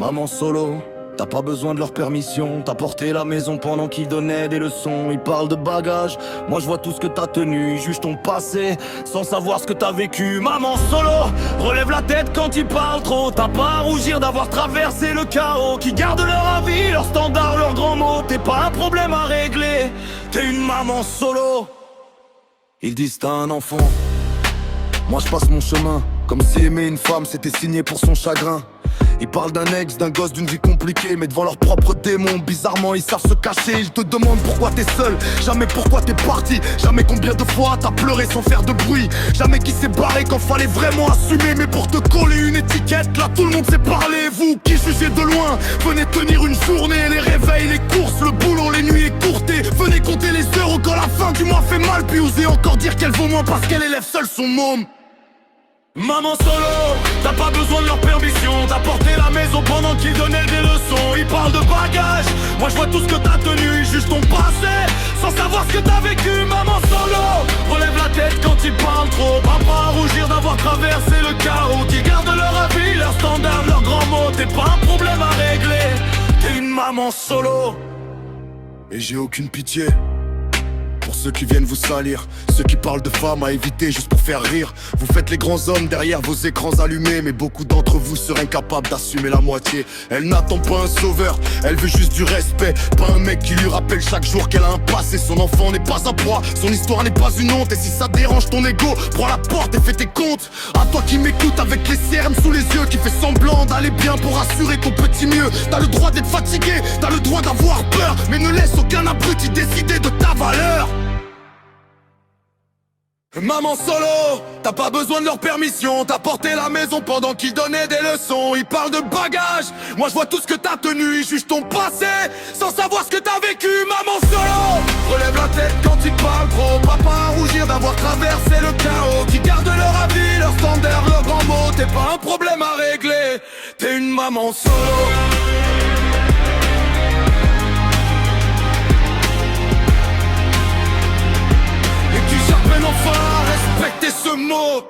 Maman solo, t'as pas besoin de leur permission. T'as porté la maison pendant qu'ils donnaient des leçons. Ils parlent de bagages, moi je vois tout ce que t'as tenu. Ils jugent ton passé, sans savoir ce que t'as vécu. Maman solo, relève la tête quand ils parlent trop. T'as pas à rougir d'avoir traversé le chaos. Qui gardent leur avis, leurs standards, leurs grands mots. T'es pas un problème à régler, t'es une maman solo. Ils disent t'as un enfant, moi je passe mon chemin. Comme si aimer une femme c'était signé pour son chagrin. Ils parlent d'un ex, d'un gosse, d'une vie compliquée. Mais devant leurs propres démons, bizarrement ils savent se cacher. Ils te demandent pourquoi t'es seul, jamais pourquoi t'es parti. Jamais combien de fois t'as pleuré sans faire de bruit. Jamais qui s'est barré quand fallait vraiment assumer. Mais pour te coller une étiquette, là tout le monde sait parler. Vous qui jugez de loin, venez tenir une journée. Les réveils, les courses, le boulot, les nuits écourtées. Venez compter les heures quand la fin du mois fait mal. Puis osez encore dire qu'elle vaut moins parce qu'elle élève seule son môme. Maman solo, t'as pas besoin de leur permission. T'as porté la maison pendant qu'ils donnaient des leçons. Ils parlent de bagages, moi je vois tout ce que t'as tenu. Ils jugent ton passé, sans savoir ce que t'as vécu. Maman solo, relève la tête quand ils parlent trop. Pas à rougir d'avoir traversé le chaos. Qui gardent leur avis, leurs standards, leurs grands mots. T'es pas un problème à régler, t'es une maman solo. Et j'ai aucune pitié pour ceux qui viennent vous salir, ceux qui parlent de femmes à éviter juste pour faire rire. Vous faites les grands hommes derrière vos écrans allumés, mais beaucoup d'entre vous seraient incapables d'assumer la moitié. Elle n'attend pas un sauveur, elle veut juste du respect. Pas un mec qui lui rappelle chaque jour qu'elle a un passé. Son enfant n'est pas un poids, son histoire n'est pas une honte. Et si ça dérange ton ego, prends la porte et fais tes comptes. À toi qui m'écoutes avec les cernes sous les yeux, qui fait semblant d'aller bien pour assurer ton petit mieux. T'as le droit d'être fatigué, t'as le droit d'avoir peur, mais ne laisse aucun abruti décider de ta valeur. Maman solo, t'as pas besoin de leur permission. T'as porté la maison pendant qu'ils donnaient des leçons. Ils parlent de bagages, moi je vois tout ce que t'as tenu. Ils jugent ton passé, sans savoir ce que t'as vécu. Maman solo, relève la tête quand ils parlent trop. Pas à rougir d'avoir traversé le chaos. Qui gardent leur avis, leurs standards, leurs grands mots. T'es pas un problème à régler, t'es une maman solo. Enfin, respectez ce mot.